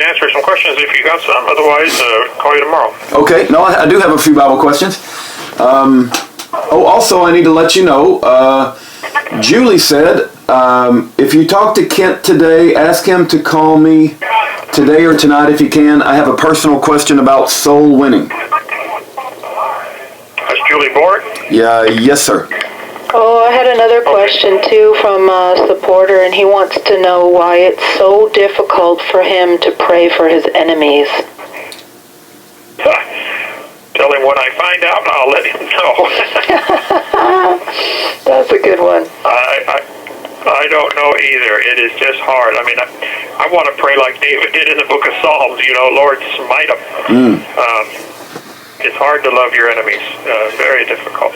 answer some questions if you got some. Otherwise, call you tomorrow. Okay. No, I do have a few Bible questions. Also, I need to let you know, Julie said, if you talk to Kent today, ask him to call me today or tonight if you can. I have a personal question about soul winning. That's Julie Borg? Yeah, yes, sir. Oh, I had another question, too, from a supporter, and he wants to know why it's so difficult for him to pray for his enemies. Tell him when I find out, I'll let him know. That's a good one. I don't know either. It is just hard. I mean, I want to pray like David did in the book of Psalms, Lord, smite them. It's hard to love your enemies. Very difficult.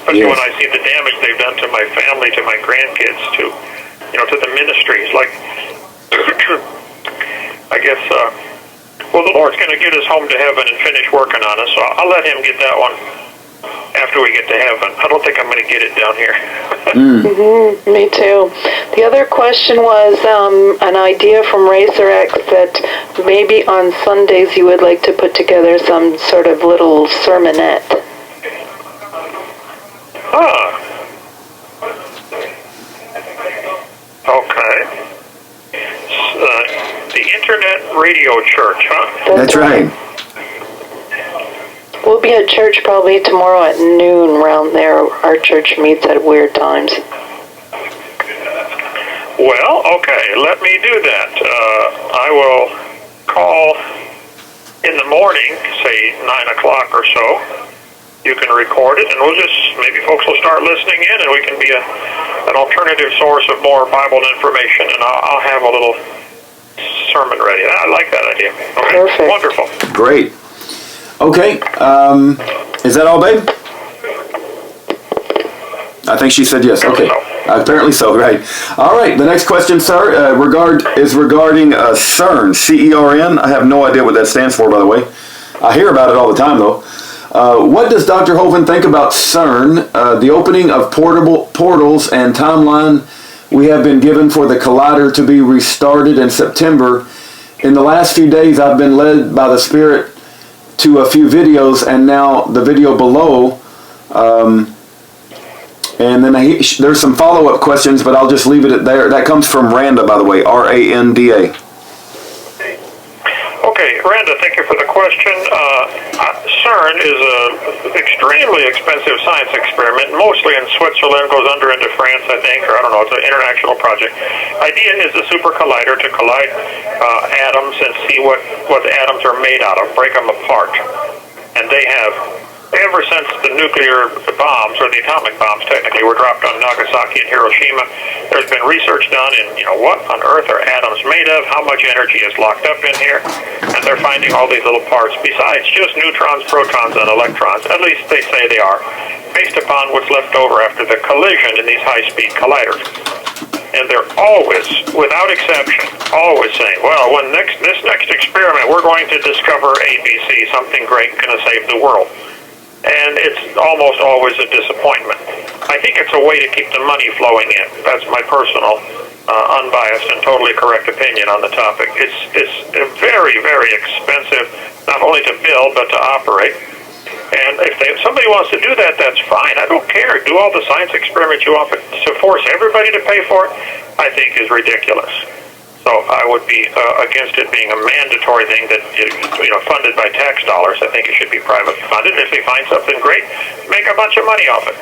Especially when I see the damage they've done to my family, to my grandkids, to the ministries. Like, I guess, the Lord's going to get us home to heaven and finish working on us, so I'll let him get that one after we get to heaven. I don't think I'm going to get it down here. Me too. The other question was an idea from Racer X that maybe on Sundays you would like to put together some sort of little sermonette. Okay. The Internet Radio Church, huh? That's right. We'll be at church probably tomorrow at noon around there. Our church meets at weird times. Well, okay, let me do that. I will call in the morning, say 9 o'clock or so. You can record it, and maybe folks will start listening in, and we can be an alternative source of more Bible information, and I'll have a little sermon ready. I like that idea. Okay. Perfect. Wonderful. Great. Okay. Is that all, babe? I think she said yes. Okay. Apparently so, right. All right. The next question, sir, is regarding Cern, C-E-R-N. I have no idea what that stands for, by the way. I hear about it all the time, though. What does Dr. Hovind think about Cern, the opening of portals and timeline we have been given for the collider to be restarted in September? In the last few days, I've been led by the Spirit to a few videos, and now the video below. And then there's some follow-up questions, but I'll just leave it at there. That comes from Randa, by the way, R-A-N-D-A. Okay, Randa, thank you for the question. Cern is an extremely expensive science experiment, mostly in Switzerland, goes under into France, I think, or I don't know, it's an international project. Idea is a super collider to collide atoms and see what the atoms are made out of, break them apart. And they have, ever since the nuclear bombs, or the atomic bombs technically, were dropped on Nagasaki and Hiroshima, there's been research done in, what on earth are atoms made of, how much energy is locked up in here, and they're finding all these little parts, besides just neutrons, protons, and electrons, at least they say they are, based upon what's left over after the collision in these high-speed colliders. And they're always, without exception, always saying, well, this next experiment, we're going to discover ABC, something great, going to save the world. And it's almost always a disappointment. I think it's a way to keep the money flowing in. That's my personal, unbiased and totally correct opinion on the topic. It's very, very expensive, not only to build, but to operate. And if somebody wants to do that, that's fine. I don't care. Do all the science experiments you want, but to force everybody to pay for it, I think is ridiculous. So I would be against it being a mandatory thing that funded by tax dollars. I think it should be privately funded. If they find something great, make a bunch of money off it.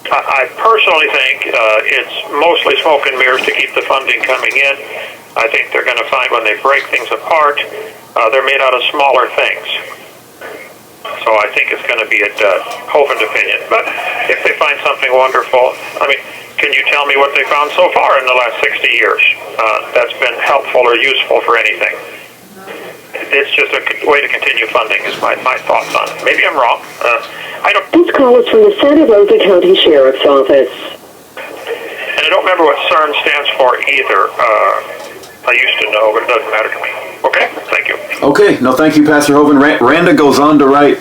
I personally think it's mostly smoke and mirrors to keep the funding coming in. I think they're going to find when they break things apart, they're made out of smaller things. So I think it's going to be a Hovind opinion. But if they find something wonderful, I mean, can you tell me what they found so far in the last 60 years that's been helpful or useful for anything? It's just a way to continue funding is my thoughts on it. Maybe I'm wrong. This call is from the Santa Rosa County Sheriff's Office. And I don't remember what Cern stands for either. I used to know, but it doesn't matter to me. Okay, thank you. Okay, no, thank you, Pastor Hovind. Randa goes on to write,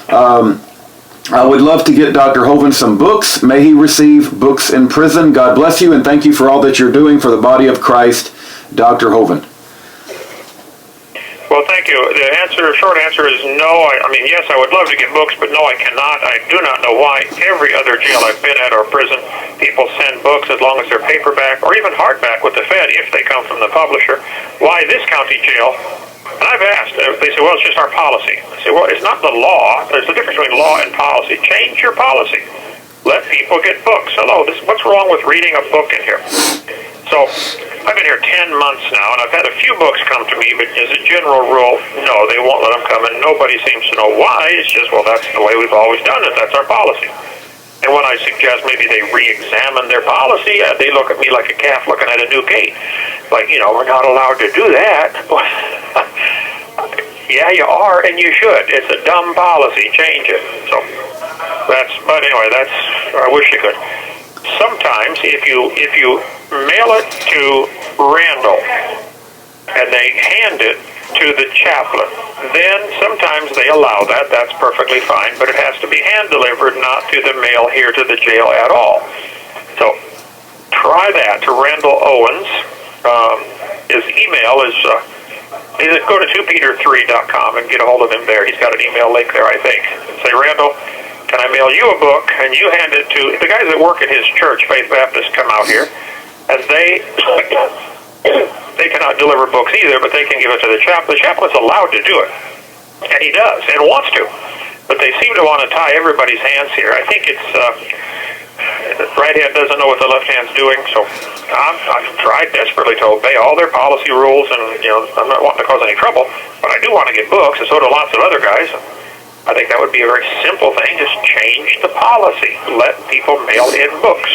I would love to get Dr. Hovind some books. May he receive books in prison. God bless you, and thank you for all that you're doing for the body of Christ Dr. Hovind? Well, thank you. The short answer is no. I mean, yes, I would love to get books, but no, I cannot. I do not know why every other jail I've been at or prison, people send books as long as they're paperback or even hardback with the Fed if they come from the publisher. Why this county jail? And I've asked. They say, well, it's just our policy. I say, well, it's not the law. There's a difference between law and policy. Change your policy. Let people get books. Hello, what's wrong with reading a book in here? So I've been here 10 months now, and I've had a few books come to me, but as a general rule, no, they won't let them come, and nobody seems to know why. It's just, well, that's the way we've always done it. That's our policy. And when I suggest maybe they re-examine their policy, they look at me like a calf looking at a new gate. Like, we're not allowed to do that. Yeah, you are, and you should. It's a dumb policy. Change it. So but anyway, I wish you could. Sometimes if you mail it to Randall and they hand it to the chaplain, then sometimes they allow that. That's perfectly fine, but it has to be hand delivered, not through the mail here to the jail at all. So try that to Randall Owens. His email is go to 2peter3.com and get a hold of him there. He's got an email link there, I think. Say, Randall, can I mail you a book? And you hand it to the guys that work at his church, Faith Baptist, come out here, and they cannot deliver books either, but they can give it to the chaplain. The chaplain's allowed to do it, and he does, and wants to. But they seem to want to tie everybody's hands here. I think it's the right hand doesn't know what the left hand's doing, so I've tried desperately to obey all their policy rules, and I'm not wanting to cause any trouble, but I do want to get books, and so do lots of other guys. I think that would be a very simple thing. Just change the policy. Let people mail in books.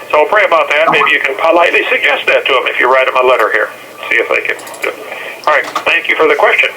So pray about that. Maybe you can politely suggest that to them if you write them a letter here. See if they can do it. All right. Thank you for the question.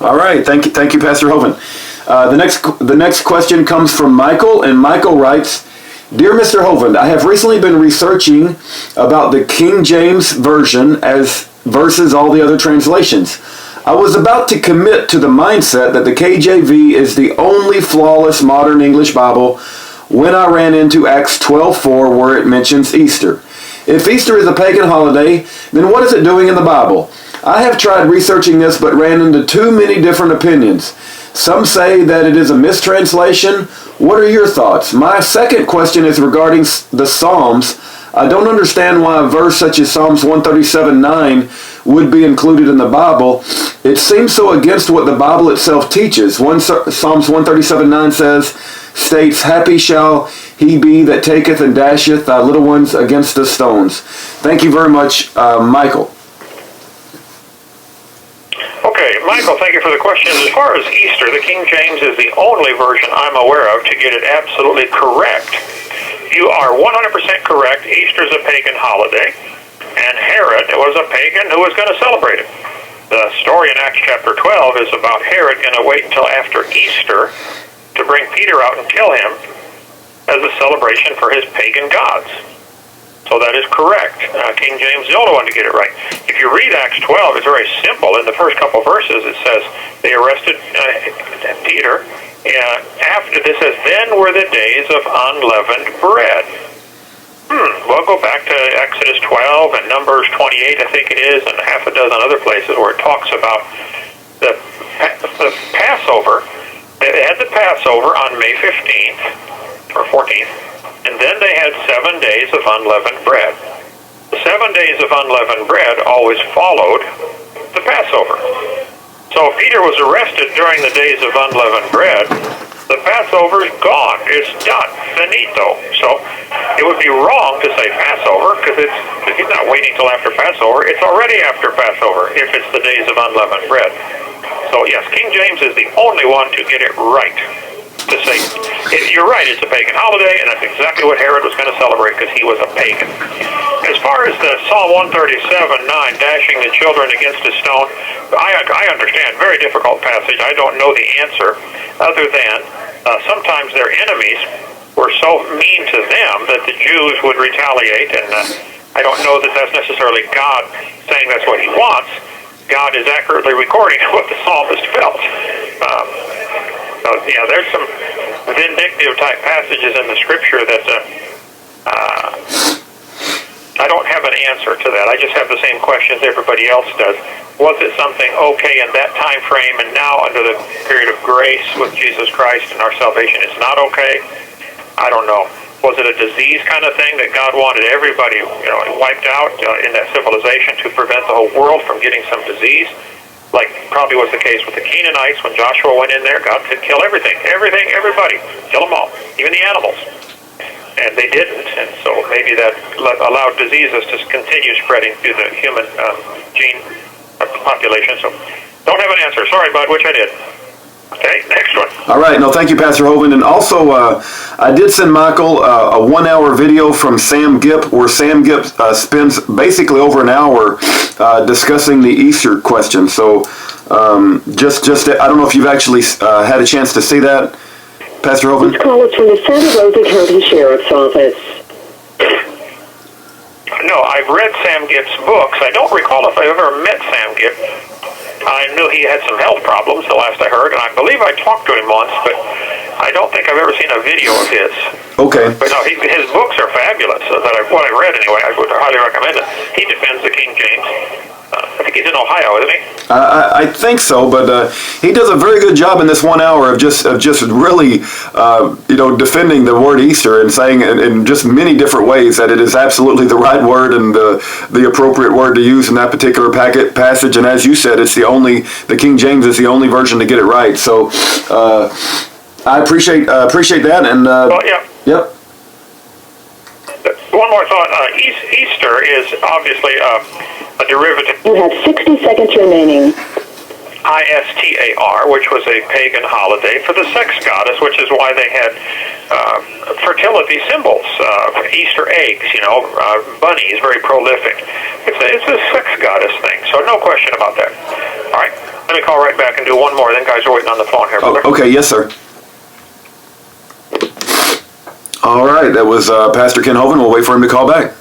All right. Thank you, Pastor Hovind. The next question comes from Michael, and Michael writes, Dear Mr. Hovind, I have recently been researching about the King James Version as versus all the other translations. I was about to commit to the mindset that the KJV is the only flawless modern English Bible when I ran into Acts 12:4 where it mentions Easter. If Easter is a pagan holiday, then what is it doing in the Bible? I have tried researching this but ran into too many different opinions. Some say that it is a mistranslation. What are your thoughts? My second question is regarding the Psalms. I don't understand why a verse such as Psalms 137:9 would be included in the Bible. It seems so against what the Bible itself teaches. Psalms 137:9 states, Happy shall he be that taketh and dasheth thy little ones against the stones. Thank you very much, Michael. Okay, Michael, thank you for the question. As far as Easter, the King James is the only version I'm aware of to get it absolutely correct. You are 100% correct. Easter is a pagan holiday, and Herod was a pagan who was going to celebrate it. The story in Acts chapter 12 is about Herod going to wait until after Easter to bring Peter out and kill him as a celebration for his pagan gods. So that is correct. King James is the only one to get it right. If you read Acts 12, it's very simple. In the first couple verses, it says they arrested Peter. After this says, then were the days of unleavened bread. We'll go back to Exodus 12 and Numbers 28, I think it is, and half a dozen other places where it talks about the Passover. They had the Passover on May 15th or 14th, and then they had 7 days of unleavened bread. The 7 days of unleavened bread always followed the Passover. So if Peter was arrested during the days of unleavened bread, the Passover is gone. It's done. Finito. So it would be wrong to say Passover because he's not waiting till after Passover. It's already after Passover if it's the days of unleavened bread. So yes, King James is the only one to get it right. To say, you're right, it's a pagan holiday, and that's exactly what Herod was going to celebrate because he was a pagan. As far as the Psalm 137:9, dashing the children against a stone, I understand, very difficult passage. I don't know the answer other than sometimes their enemies were so mean to them that the Jews would retaliate, and I don't know that that's necessarily God saying that's what he wants. God is accurately recording what the psalmist felt. So, yeah, there's some vindictive type passages in the scripture that I don't have an answer to that. I just have the same questions everybody else does. Was it something okay in that time frame, and now under the period of grace with Jesus Christ and our salvation, it's not okay? I don't know. Was it a disease kind of thing that God wanted everybody, wiped out in that civilization to prevent the whole world from getting some disease? Like probably was the case with the Canaanites when Joshua went in there. God said, kill everything, everybody, kill them all, even the animals. And they didn't, and so maybe that allowed diseases to continue spreading through the human gene population. So don't have an answer. Sorry, bud, which I did. Okay, next one. All right. No, thank you, Pastor Hovind. And also, I did send Michael a 1-hour video from Sam Gipp, where Sam Gipp spends basically over an hour discussing the Easter question. So just I don't know if you've actually had a chance to see that, Pastor Hovind? This call is from the Santa Rosa County Sheriff's Office. No, I've read Sam Gipp's books. I don't recall if I ever met Sam Gipp. I knew he had some health problems the last I heard, and I believe I talked to him once, but I don't think I've ever seen a video of his. Okay. But no, his books are fabulous. What I read anyway, I would highly recommend it. He defends the King James. I think he's in Ohio, isn't he? I think so, but he does a very good job in this 1 hour of just really, defending the word Easter and saying in just many different ways that it is absolutely the right word and the appropriate word to use in that particular passage. And as you said, the King James is the only version to get it right. So I appreciate that. And yeah. Yep. One more thought. Easter is obviously a derivative. You have 60 seconds remaining. Istar, which was a pagan holiday for the sex goddess, which is why they had fertility symbols, Easter eggs, bunnies, very prolific. It's a sex goddess thing, so no question about that. All right, let me call right back and do one more. Then guys are waiting on the phone here, brother. Okay, yes, sir. All right, that was Pastor Kent Hovind. We'll wait for him to call back.